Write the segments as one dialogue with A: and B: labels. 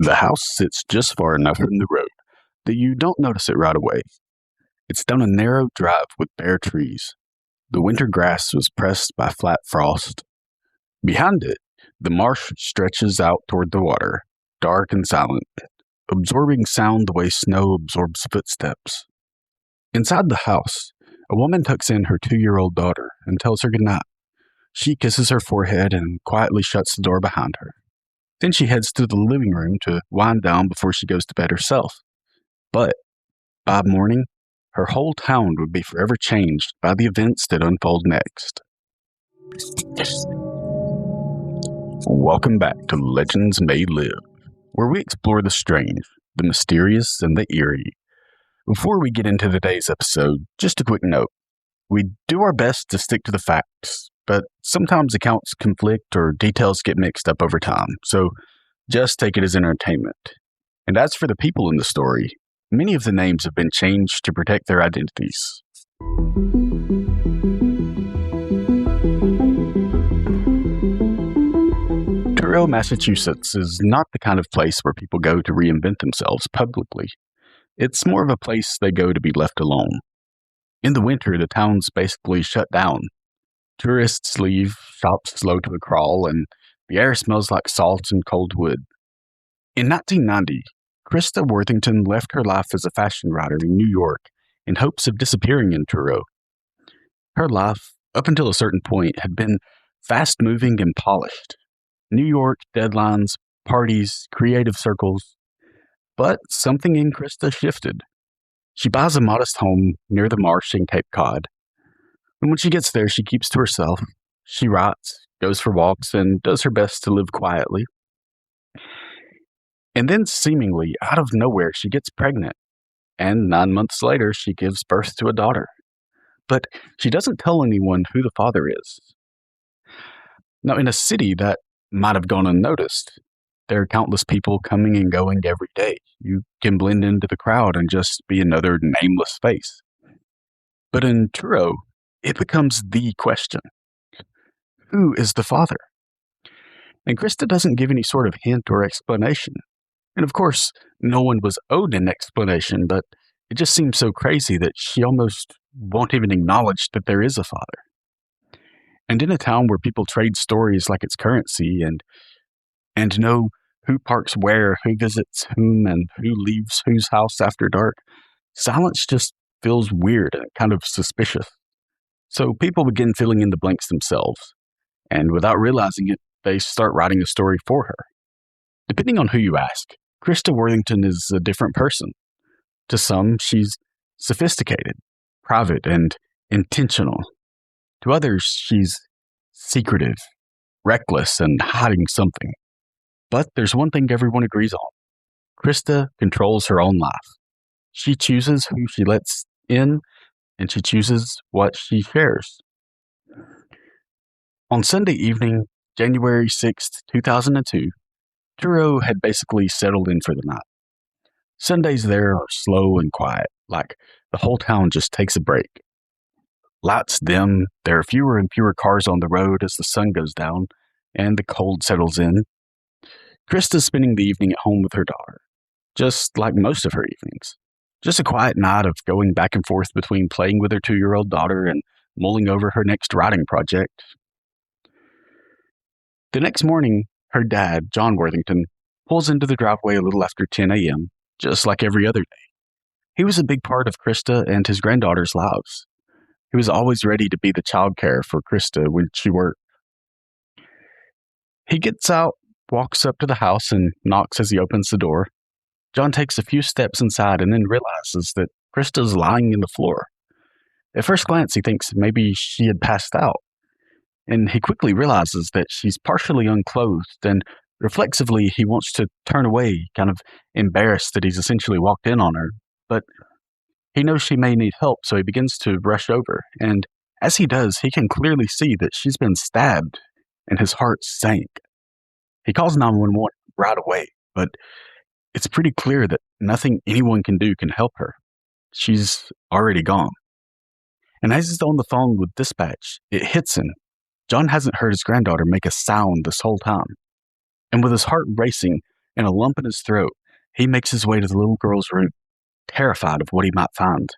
A: The house sits just far enough from the road that you don't notice it right away. It's down a narrow drive with bare trees. The winter grass was pressed by flat frost. Behind it, the marsh stretches out toward the water, dark and silent, absorbing sound the way snow absorbs footsteps. Inside the house, a woman tucks in her 2-year-old daughter and tells her goodnight. She kisses her forehead and quietly shuts the door behind her. Then she heads to the living room to wind down before she goes to bed herself. But by morning, her whole town would be forever changed by the events that unfold next. Welcome back to Legends May Live, where we explore the strange, the mysterious, and the eerie. Before we get into today's episode, just a quick note. We do our best to stick to the facts, but sometimes accounts conflict or details get mixed up over time, so just take it as entertainment. And as for the people in the story, many of the names have been changed to protect their identities. Truro, Massachusetts is not the kind of place where people go to reinvent themselves publicly. It's more of a place they go to be left alone. In the winter, the town's basically shut down. Tourists leave, shops slow to a crawl, and the air smells like salt and cold wood. In 1990, Krista Worthington left her life as a fashion writer in New York in hopes of disappearing in Truro. Her life, up until a certain point, had been fast-moving and polished. New York, deadlines, parties, creative circles. But something in Krista shifted. She buys a modest home near the Marsh in Cape Cod. And when she gets there, she keeps to herself. She writes, goes for walks, and does her best to live quietly. And then, seemingly out of nowhere, she gets pregnant. And 9 months later, she gives birth to a daughter. But she doesn't tell anyone who the father is. Now, in a city that might have gone unnoticed, there are countless people coming and going every day. You can blend into the crowd and just be another nameless face. But in Truro, it becomes the question. Who is the father? And Krista doesn't give any sort of hint or explanation. And of course, no one was owed an explanation, but it just seems so crazy that she almost won't even acknowledge that there is a father. And in a town where people trade stories like it's currency and know who parks where, who visits whom, and who leaves whose house after dark, silence just feels weird and kind of suspicious. So people begin filling in the blanks themselves, and without realizing it, they start writing a story for her. Depending on who you ask, Krista Worthington is a different person. To some, she's sophisticated, private, and intentional. To others, she's secretive, reckless, and hiding something. But there's one thing everyone agrees on. Krista controls her own life. She chooses who she lets in, and she chooses what she shares. On Sunday evening, January 6th, 2002, Truro had basically settled in for the night. Sundays there are slow and quiet, like the whole town just takes a break. Lights dim, there are fewer and fewer cars on the road as the sun goes down, and the cold settles in. Krista's spending the evening at home with her daughter, just like most of her evenings. Just a quiet night of going back and forth between playing with her 2-year-old daughter and mulling over her next writing project. The next morning, her dad, John Worthington, pulls into the driveway a little after 10 a.m., just like every other day. He was a big part of Krista and his granddaughter's lives. He was always ready to be the childcare for Krista when she worked. He gets out, walks up to the house, and knocks as he opens the door. John takes a few steps inside and then realizes that Krista's lying in the floor. At first glance, he thinks maybe she had passed out. And he quickly realizes that she's partially unclothed, and reflexively he wants to turn away, kind of embarrassed that he's essentially walked in on her. But he knows she may need help, so he begins to rush over. And as he does, he can clearly see that she's been stabbed, and his heart sank. He calls 911 right away, but it's pretty clear that nothing anyone can do can help her. She's already gone. And as he's on the phone with dispatch, it hits him. John hasn't heard his granddaughter make a sound this whole time. And with his heart racing and a lump in his throat, he makes his way to the little girl's room, terrified of what he might find.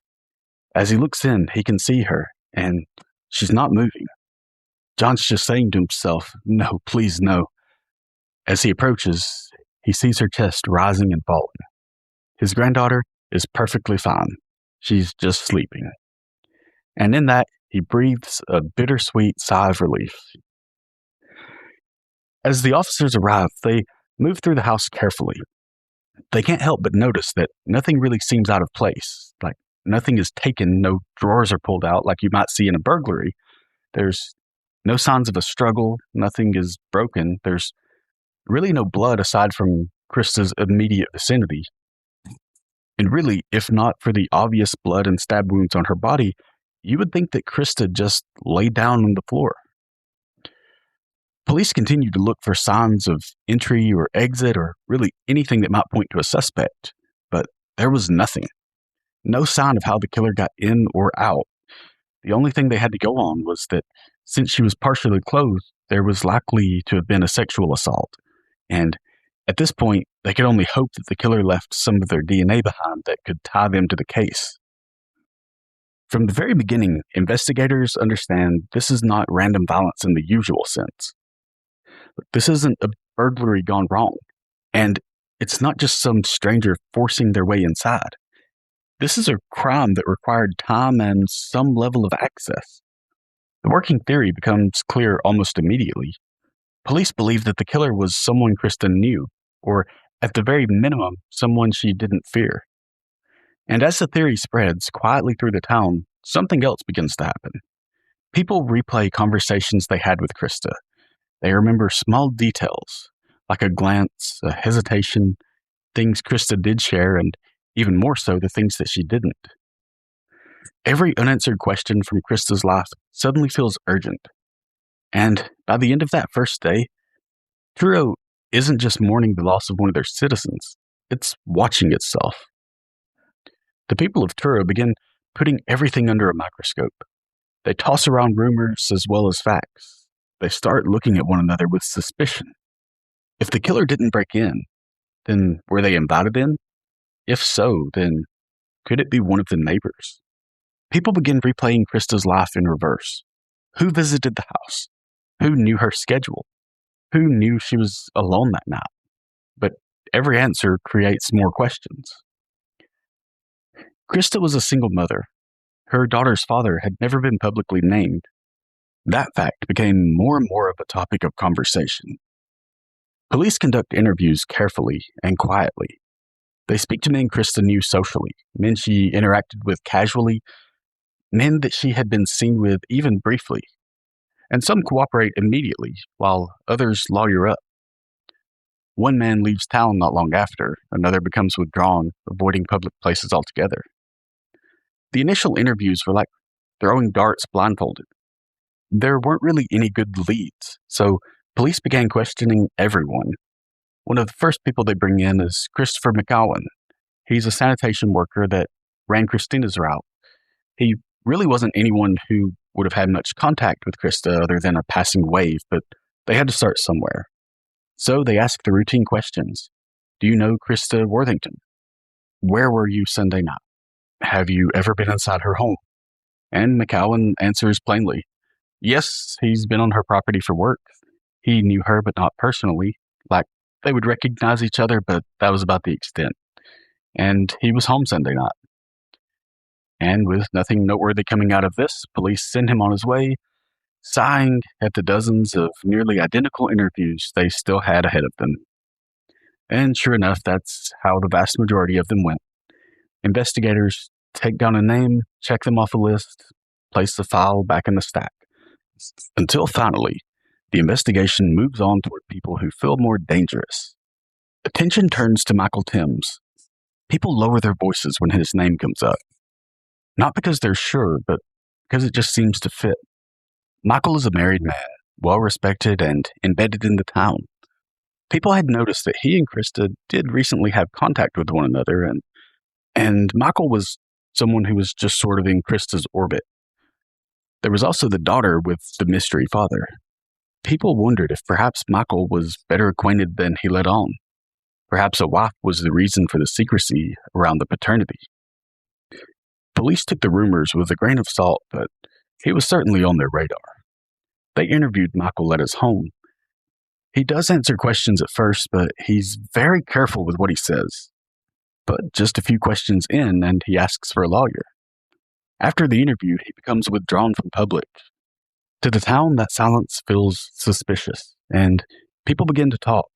A: As he looks in, he can see her, and she's not moving. John's just saying to himself, "No, please, no." As he approaches, he sees her chest rising and falling. His granddaughter is perfectly fine. She's just sleeping. And in that, he breathes a bittersweet sigh of relief. As the officers arrive, they move through the house carefully. They can't help but notice that nothing really seems out of place. Like nothing is taken, no drawers are pulled out like you might see in a burglary. There's no signs of a struggle, nothing is broken. There's really no blood aside from Krista's immediate vicinity. And really, if not for the obvious blood and stab wounds on her body, you would think that Krista just laid down on the floor. Police continue to look for signs of entry or exit or really anything that might point to a suspect, but there was nothing. No sign of how the killer got in or out. The only thing they had to go on was that since she was partially clothed, there was likely to have been a sexual assault. And at this point, they could only hope that the killer left some of their DNA behind that could tie them to the case. From the very beginning, investigators understand this is not random violence in the usual sense. This isn't a burglary gone wrong, and it's not just some stranger forcing their way inside. This is a crime that required time and some level of access. The working theory becomes clear almost immediately. Police believe that the killer was someone Krista knew, or at the very minimum, someone she didn't fear. And as the theory spreads quietly through the town, something else begins to happen. People replay conversations they had with Krista. They remember small details, like a glance, a hesitation, things Krista did share, and even more so, the things that she didn't. Every unanswered question from Krista's life suddenly feels urgent. And by the end of that first day, Truro isn't just mourning the loss of one of their citizens, it's watching itself. The people of Truro begin putting everything under a microscope. They toss around rumors as well as facts. They start looking at one another with suspicion. If the killer didn't break in, then were they invited in? If so, then could it be one of the neighbors? People begin replaying Krista's life in reverse. Who visited the house? Who knew her schedule? Who knew she was alone that night? But every answer creates more questions. Krista was a single mother. Her daughter's father had never been publicly named. That fact became more and more of a topic of conversation. Police conduct interviews carefully and quietly. They speak to men Krista knew socially, men she interacted with casually, men that she had been seen with even briefly. And some cooperate immediately, while others lawyer up. One man leaves town not long after, another becomes withdrawn, avoiding public places altogether. The initial interviews were like throwing darts blindfolded. There weren't really any good leads, so police began questioning everyone. One of the first people they bring in is Christopher McGowan. He's a sanitation worker that ran Christina's route. He really wasn't anyone who would have had much contact with Krista other than a passing wave, but they had to start somewhere. So they asked the routine questions. Do you know Krista Worthington? Where were you Sunday night? Have you ever been inside her home? And McCowan answers plainly. Yes, he's been on her property for work. He knew her, but not personally. Like, they would recognize each other, but that was about the extent. And he was home Sunday night. And with nothing noteworthy coming out of this, police send him on his way, sighing at the dozens of nearly identical interviews they still had ahead of them. And sure enough, that's how the vast majority of them went. Investigators take down a name, check them off a list, place the file back in the stack. Until finally, the investigation moves on toward people who feel more dangerous. Attention turns to Michael Timms. People lower their voices when his name comes up. Not because they're sure, but because it just seems to fit. Michael is a married man, well-respected and embedded in the town. People had noticed that he and Krista did recently have contact with one another, and Michael was someone who was just sort of in Krista's orbit. There was also the daughter with the mystery father. People wondered if perhaps Michael was better acquainted than he let on. Perhaps a wife was the reason for the secrecy around the paternity. Police took the rumors with a grain of salt, but he was certainly on their radar. They interviewed Michael at his home. He does answer questions at first, but he's very careful with what he says. But just a few questions in, and he asks for a lawyer. After the interview, he becomes withdrawn from public. To the town, that silence feels suspicious, and people begin to talk.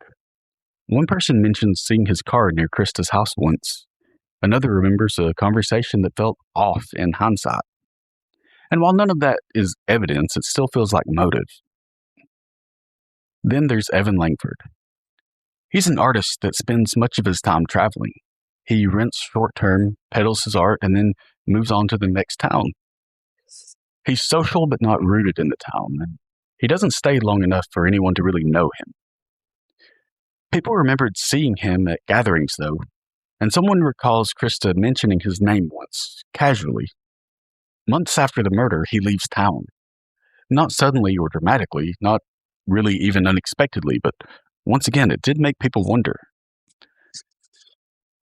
A: One person mentions seeing his car near Krista's house once. Another remembers a conversation that felt off in hindsight. And while none of that is evidence, it still feels like motive. Then there's Evan Langford. He's an artist that spends much of his time traveling. He rents short-term, peddles his art, and then moves on to the next town. He's social but not rooted in the town, and he doesn't stay long enough for anyone to really know him. People remembered seeing him at gatherings, though, and someone recalls Krista mentioning his name once, casually. Months after the murder, he leaves town. Not suddenly or dramatically, not really even unexpectedly, but once again, it did make people wonder.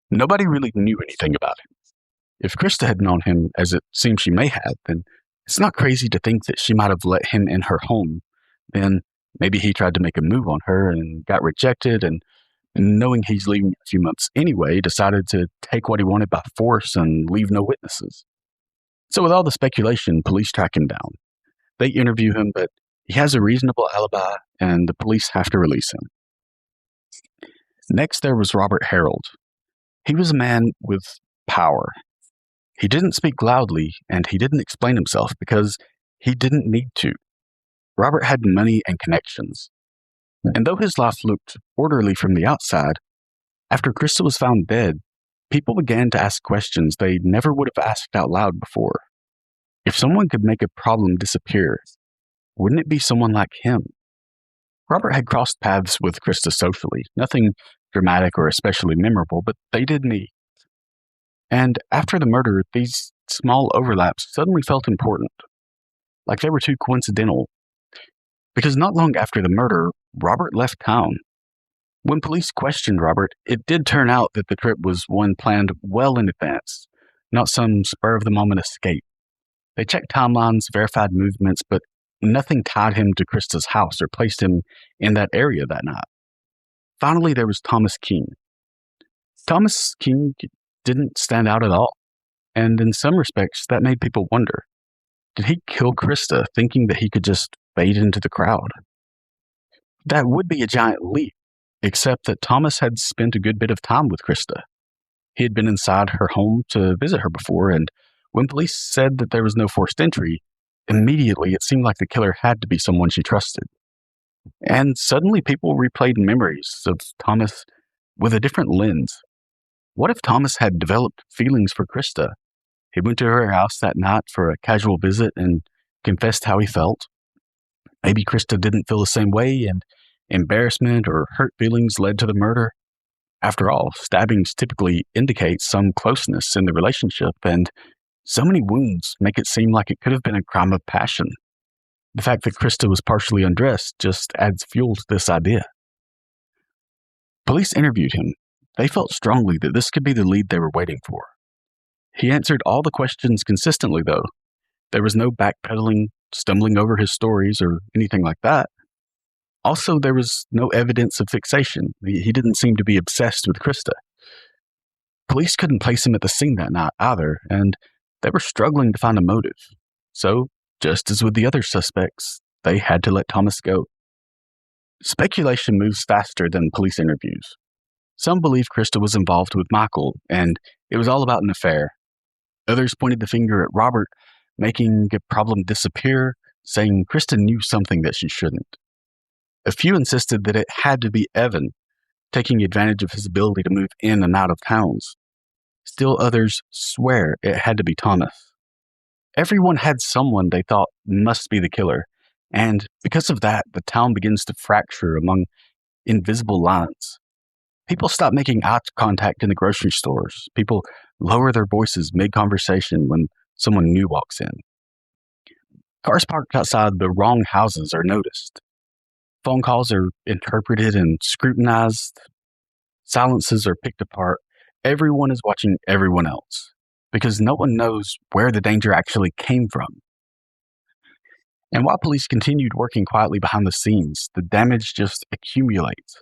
A: Nobody really knew anything about him. If Krista had known him, as it seems she may have, then it's not crazy to think that she might have let him in her home. Then maybe he tried to make a move on her and got rejected, and knowing he's leaving in a few months anyway, decided to take what he wanted by force and leave no witnesses. So with all the speculation, police track him down. They interview him, but he has a reasonable alibi, and the police have to release him. Next, there was Robert Harold. He was a man with power. He didn't speak loudly, and he didn't explain himself because he didn't need to. Robert had money and connections. And though his life looked orderly from the outside, after Krista was found dead, people began to ask questions they never would have asked out loud before. If someone could make a problem disappear, wouldn't it be someone like him? Robert had crossed paths with Krista socially, nothing dramatic or especially memorable, but they did meet. And after the murder, these small overlaps suddenly felt important, like they were too coincidental. Because not long after the murder, Robert left town. When police questioned Robert, it did turn out that the trip was one planned well in advance, not some spur-of-the-moment escape. They checked timelines, verified movements, but nothing tied him to Krista's house or placed him in that area that night. Finally, there was Thomas King. Thomas King didn't stand out at all, and in some respects, that made people wonder. Did he kill Krista thinking that he could just fade into the crowd? That would be a giant leap, except that Thomas had spent a good bit of time with Krista. He had been inside her home to visit her before, and when police said that there was no forced entry, immediately it seemed like the killer had to be someone she trusted. And suddenly people replayed memories of Thomas with a different lens. What if Thomas had developed feelings for Krista? He went to her house that night for a casual visit and confessed how he felt. Maybe Krista didn't feel the same way, and embarrassment or hurt feelings led to the murder. After all, stabbings typically indicate some closeness in the relationship, and so many wounds make it seem like it could have been a crime of passion. The fact that Krista was partially undressed just adds fuel to this idea. Police interviewed him. They felt strongly that this could be the lead they were waiting for. He answered all the questions consistently, though. There was no backpedaling, stumbling over his stories, or anything like that. Also, there was no evidence of fixation. He didn't seem to be obsessed with Krista. Police couldn't place him at the scene that night either, and they were struggling to find a motive. So, just as with the other suspects, they had to let Thomas go. Speculation moves faster than police interviews. Some believe Krista was involved with Michael, and it was all about an affair. Others pointed the finger at Robert, making a problem disappear, saying Krista knew something that she shouldn't. A few insisted that it had to be Evan, taking advantage of his ability to move in and out of towns. Still others swear it had to be Thomas. Everyone had someone they thought must be the killer, and because of that, the town begins to fracture among invisible lines. People stop making eye contact in the grocery stores. People lower their voices mid-conversation when someone new walks in. Cars parked outside the wrong houses are noticed. Phone calls are interpreted and scrutinized. Silences are picked apart. Everyone is watching everyone else because no one knows where the danger actually came from. And while police continued working quietly behind the scenes, the damage just accumulates.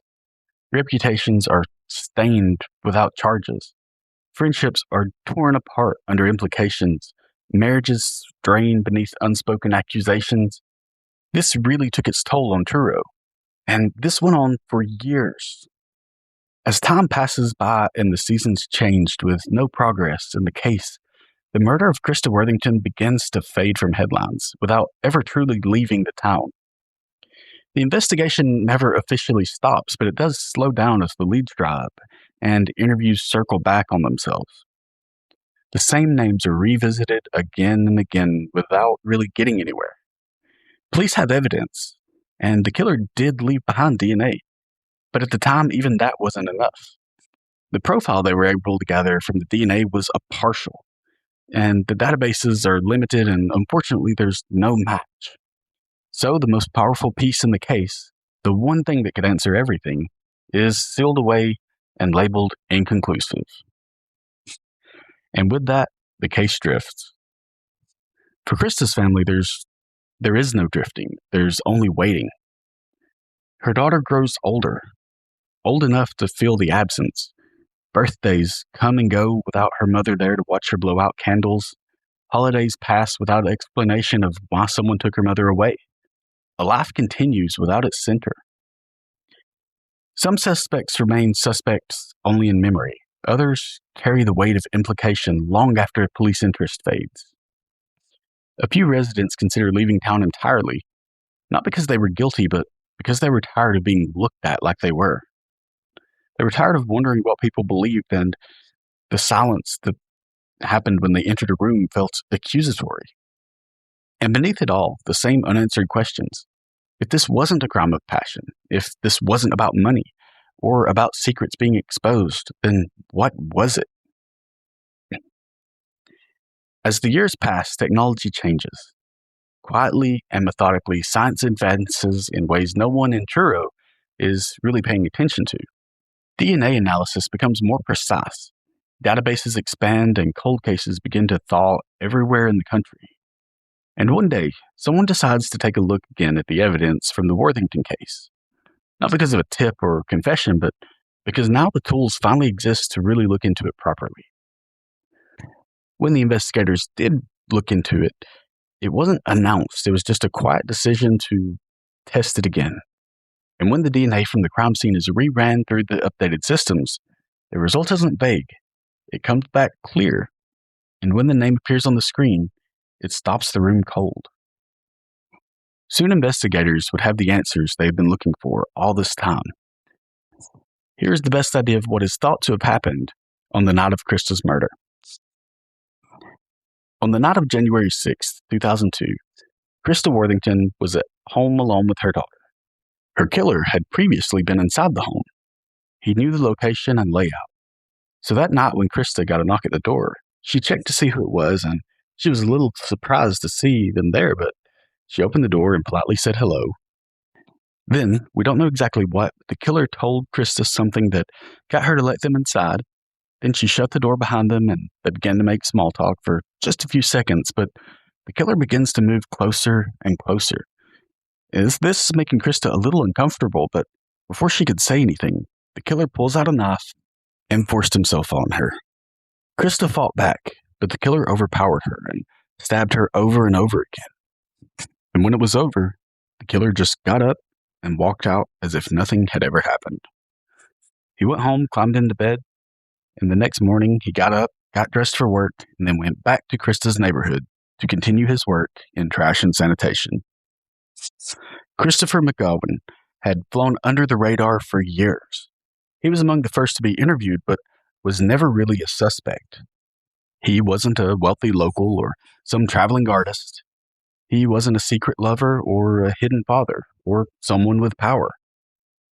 A: Reputations are stained without charges. Friendships are torn apart under implications. Marriages strained beneath unspoken accusations. This really took its toll on Truro, and this went on for years. As time passes by and the seasons changed with no progress in the case, the murder of Krista Worthington begins to fade from headlines without ever truly leaving the town. The investigation never officially stops, but it does slow down as the leads dry up and interviews circle back on themselves. The same names are revisited again and again without really getting anywhere. Police have evidence, and the killer did leave behind DNA, but at the time, even that wasn't enough. The profile they were able to gather from the DNA was a partial, and the databases are limited, and unfortunately, there's no match. So the most powerful piece in the case, the one thing that could answer everything, is sealed away and labeled inconclusive. And with that, the case drifts. For Krista's family, there is no drifting. There's only waiting. Her daughter grows older, old enough to feel the absence. Birthdays come and go without her mother there to watch her blow out candles. Holidays pass without explanation of why someone took her mother away. A life continues without its center. Some suspects remain suspects only in memory. Others carry the weight of implication long after police interest fades. A few residents consider leaving town entirely, not because they were guilty, but because they were tired of being looked at like they were. They were tired of wondering what people believed, and the silence that happened when they entered a room felt accusatory. And beneath it all, the same unanswered questions. If this wasn't a crime of passion, if this wasn't about money, or about secrets being exposed, then what was it? As the years pass, technology changes. Quietly and methodically, science advances in ways no one in Truro is really paying attention to. DNA analysis becomes more precise. Databases expand and cold cases begin to thaw everywhere in the country. And one day, someone decides to take a look again at the evidence from the Worthington case. Not because of a tip or confession, but because now the tools finally exist to really look into it properly. When the investigators did look into it, it wasn't announced. It was just a quiet decision to test it again. And when the DNA from the crime scene is reran through the updated systems, the result isn't vague. It comes back clear. And when the name appears on the screen, it stops the room cold. Soon investigators would have the answers they've been looking for all this time. Here's the best idea of what is thought to have happened on the night of Krista's murder. On the night of January 6, 2002, Krista Worthington was at home alone with her daughter. Her killer had previously been inside the home. He knew the location and layout. So that night when Krista got a knock at the door, she checked to see who it was, and she was a little surprised to see them there, but she opened the door and politely said hello. Then, we don't know exactly what, but the killer told Krista something that got her to let them inside. Then she shut the door behind them, and they began to make small talk for just a few seconds, but the killer begins to move closer and closer. This is making Krista a little uncomfortable, but before she could say anything, the killer pulls out a knife and forced himself on her. Krista fought back, but the killer overpowered her and stabbed her over and over again. And when it was over, the killer just got up and walked out as if nothing had ever happened. He went home, climbed into bed, and the next morning he got up, got dressed for work, and then went back to Krista's neighborhood to continue his work in trash and sanitation. Christopher McGowan had flown under the radar for years. He was among the first to be interviewed, but was never really a suspect. He wasn't a wealthy local or some traveling artist. He wasn't a secret lover or a hidden father or someone with power.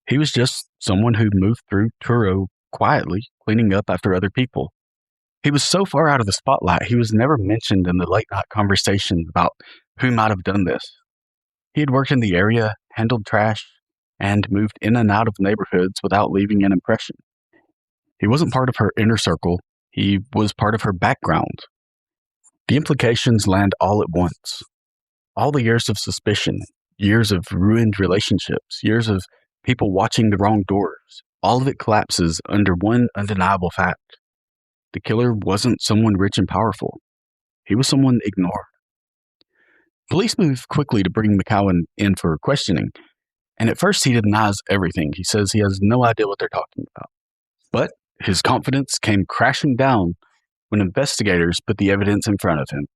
A: He was just someone who moved through Truro quietly, cleaning up after other people. He was so far out of the spotlight, he was never mentioned in the late-night conversation about who might have done this. He had worked in the area, handled trash, and moved in and out of neighborhoods without leaving an impression. He wasn't part of her inner circle, he was part of her background. The implications land all at once. All the years of suspicion, years of ruined relationships, years of people watching the wrong doors, all of it collapses under one undeniable fact. The killer wasn't someone rich and powerful. He was someone ignored. Police move quickly to bring McCowan in for questioning, and at first he denies everything. He says he has no idea what they're talking about. But his confidence came crashing down when investigators put the evidence in front of him.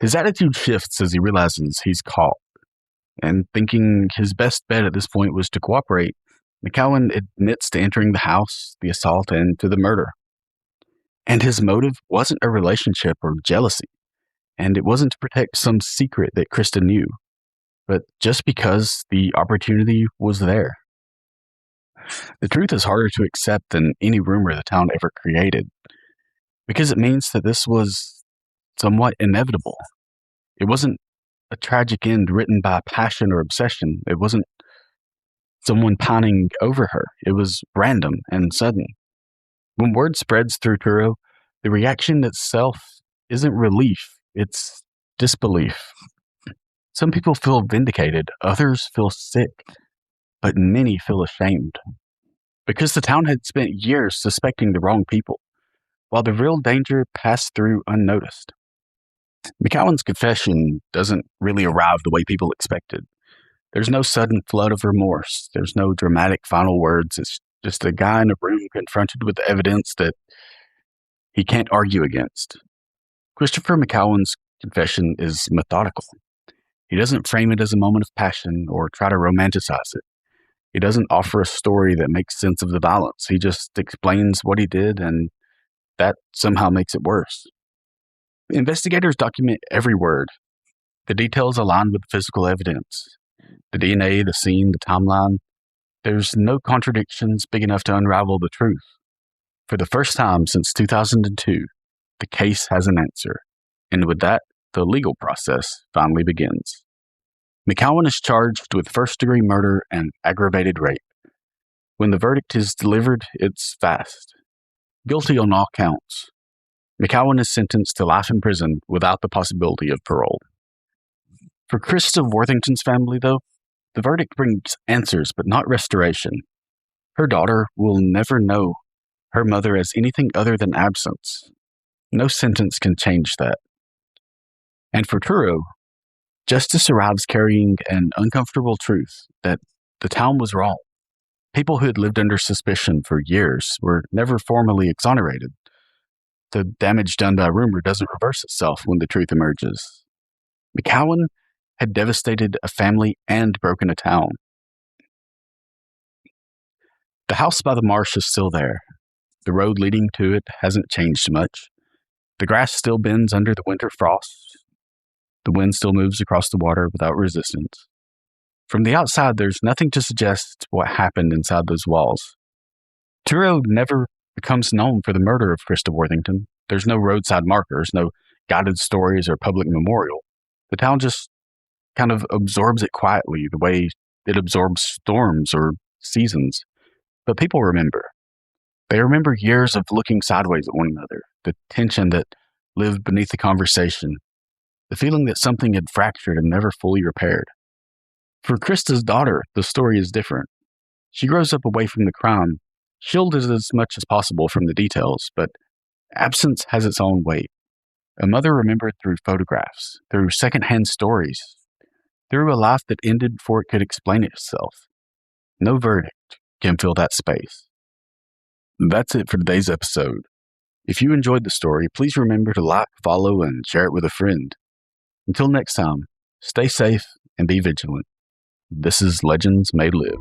A: His attitude shifts as he realizes he's caught, and thinking his best bet at this point was to cooperate, McCowan admits to entering the house, the assault, and to the murder. And his motive wasn't a relationship or jealousy, and it wasn't to protect some secret that Krista knew, but just because the opportunity was there. The truth is harder to accept than any rumor the town ever created, because it means that this was somewhat inevitable. It wasn't a tragic end written by passion or obsession. It wasn't someone pining over her. It was random and sudden. When word spreads through Truro, the reaction itself isn't relief, it's disbelief. Some people feel vindicated, others feel sick, but many feel ashamed. Because the town had spent years suspecting the wrong people, while the real danger passed through unnoticed. McCowan's confession doesn't really arrive the way people expected. There's no sudden flood of remorse. There's no dramatic final words. It's just a guy in a room confronted with evidence that he can't argue against. Christopher McCowan's confession is methodical. He doesn't frame it as a moment of passion or try to romanticize it. He doesn't offer a story that makes sense of the violence. He just explains what he did, and that somehow makes it worse. Investigators document every word. The details align with the physical evidence. The DNA, the scene, the timeline. There's no contradictions big enough to unravel the truth. For the first time since 2002, the case has an answer. And with that, the legal process finally begins. McCowan is charged with first-degree murder and aggravated rape. When the verdict is delivered, it's fast. Guilty on all counts. McCowan is sentenced to life in prison without the possibility of parole. For Krista Worthington's family, though, the verdict brings answers but not restoration. Her daughter will never know her mother as anything other than absence. No sentence can change that. And for Truro, justice arrives carrying an uncomfortable truth that the town was wrong. People who had lived under suspicion for years were never formally exonerated. The damage done by rumor doesn't reverse itself when the truth emerges. McCowan had devastated a family and broken a town. The house by the marsh is still there. The road leading to it hasn't changed much. The grass still bends under the winter frost. The wind still moves across the water without resistance. From the outside, there's nothing to suggest what happened inside those walls. Truro never becomes known for the murder of Krista Worthington. There's no roadside markers, no guided stories or public memorial. The town just kind of absorbs it quietly, the way it absorbs storms or seasons. But people remember. They remember years of looking sideways at one another, the tension that lived beneath the conversation, the feeling that something had fractured and never fully repaired. For Krista's daughter, the story is different. She grows up away from the crime, shielded as much as possible from the details, but absence has its own weight. A mother remembered through photographs, through secondhand stories, through a life that ended before it could explain itself. No verdict can fill that space. That's it for today's episode. If you enjoyed the story, please remember to like, follow, and share it with a friend. Until next time, stay safe and be vigilant. This is Legends May Live.